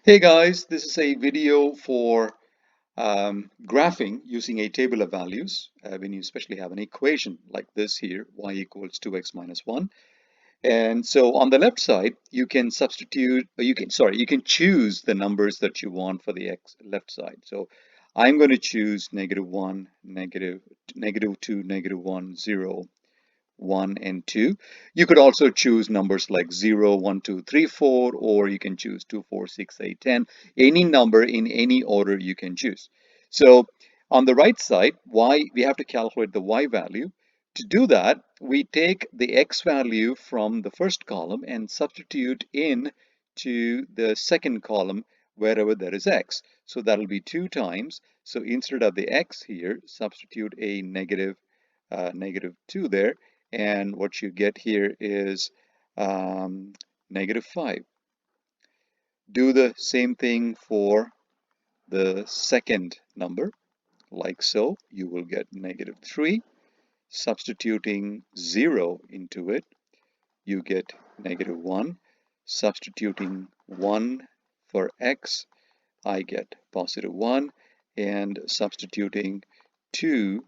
Hey guys, this is a video for graphing using a table of values when you especially have an equation like this here, y equals 2x minus 1. And so on the left side, you can substitute, or you can choose the numbers that you want for the left side. So I'm going to choose -1, -2, -1, 0, 1 and 2. You could also choose numbers like 0, 1, 2, 3, 4, or you can choose 2, 4, 6, 8, 10. Any number in any order you can choose. So on the right side, we have to calculate the y value. To do that, we take the x value from the first column and substitute in to the second column wherever there is x. So that'll be 2 times. So instead of the x here, substitute a -2 there, and what you get here is -5. Do the same thing for the second number, like so. You will get -3. Substituting 0 into it, you get -1. Substituting 1 for x, I get +1. And substituting 2,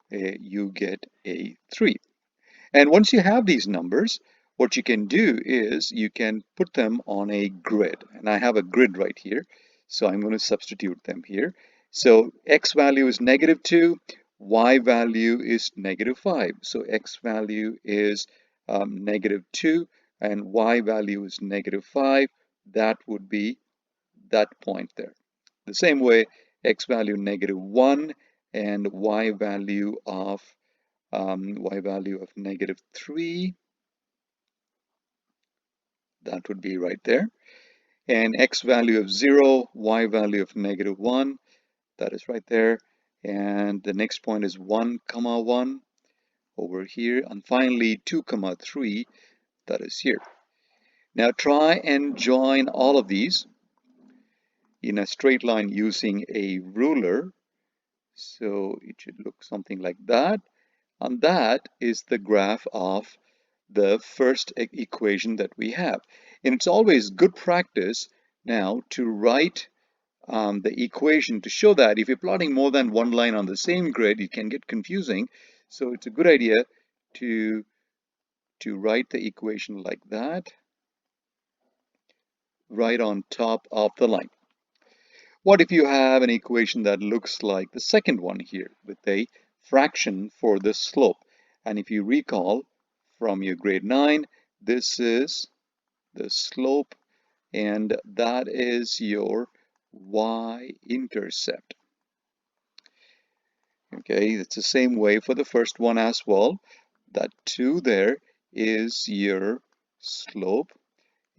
you get a 3. And once you have these numbers, what you can do is you can put them on a grid. And I have a grid right here. So I'm going to substitute them here. So x value is -2, y value is -5. So x value is -2 and y value is -5. That would be that point there. The same way, x value -1 and y value of -3, that would be right there, and x value of 0, y value of -1, that is right there, and the next point is 1 comma 1 over here, and finally 2 comma 3, that is here. Now try and join all of these in a straight line using a ruler. So it should look something like that, and that is the graph of the first equation that we have. And it's always good practice now to write the equation to show that if you're plotting more than one line on the same grid, it can get confusing. So it's a good idea to write the equation like that, right on top of the line. What if you have an equation that looks like the second one here with a fraction for the slope? And if you recall from your grade 9, this is the slope, and that is your y-intercept. Okay, it's the same way for the first one as well. That 2 there is your slope,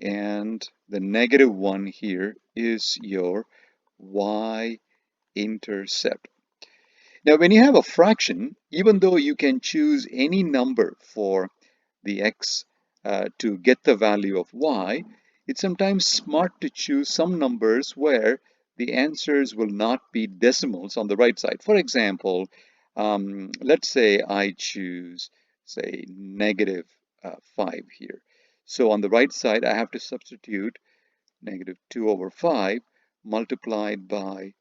and the -1 here is your y-intercept. Now, when you have a fraction, even though you can choose any number for the x to get the value of y, it's sometimes smart to choose some numbers where the answers will not be decimals on the right side. For example, let's say I choose, say, -5 here. So on the right side, I have to substitute -2/5 multiplied by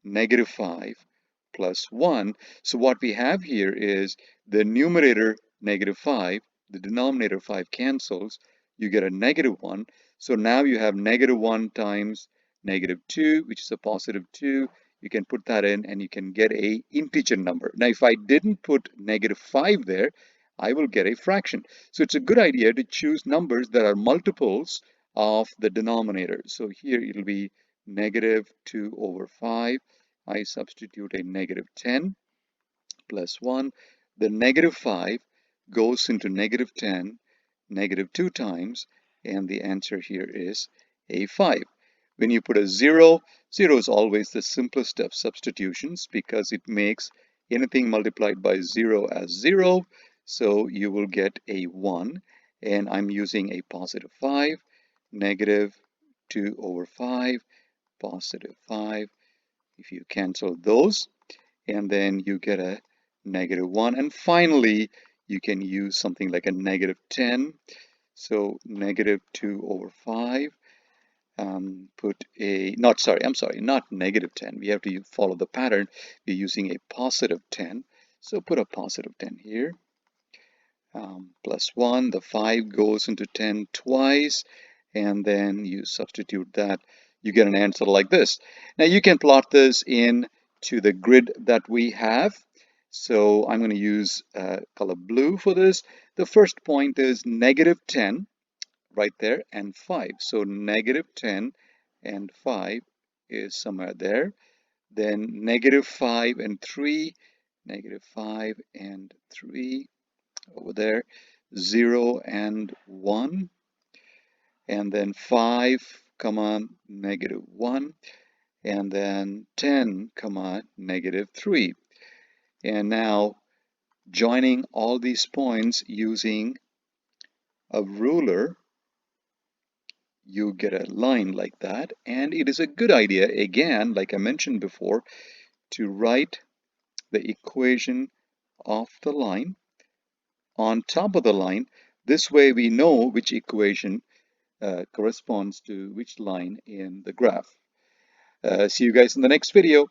-5 plus 1. So what we have here is the numerator -5, the denominator 5 cancels, you get a -1. So now you have -1 times -2, which is a +2. You can put that in and you can get a integer number. Now if I didn't put -5 there, I will get a fraction. So it's a good idea to choose numbers that are multiples of the denominator. So here it'll be -2/5. I substitute a -10 plus 1. The -5 goes into -10, -2 times, and the answer here is a 5. When you put a 0, 0 is always the simplest of substitutions because it makes anything multiplied by 0 as 0. So you will get a 1, and I'm using a +5, -2/5, +5. If you cancel those, and then you get a -1. And finally, you can use something like a -10. So -2/5. put a, not sorry, I'm sorry, not -10. We have to follow the pattern. We're using a +10. So put a +10 here. +1, the 5 goes into 10 twice, and then you substitute that. You get an answer like this. Now you can plot this in to the grid that we have. So I'm going to use color blue for this. The first point is -10 right there and 5. So -10 and 5 is somewhere there. Then -5 and 3, -5 and 3 over there, 0 and 1, and then 5, comma, -1, and then 10, comma, -3. And now joining all these points using a ruler, you get a line like that. And it is a good idea, again, like I mentioned before, to write the equation of the line on top of the line. This way we know which equation corresponds to which line in the graph. See you guys in the next video.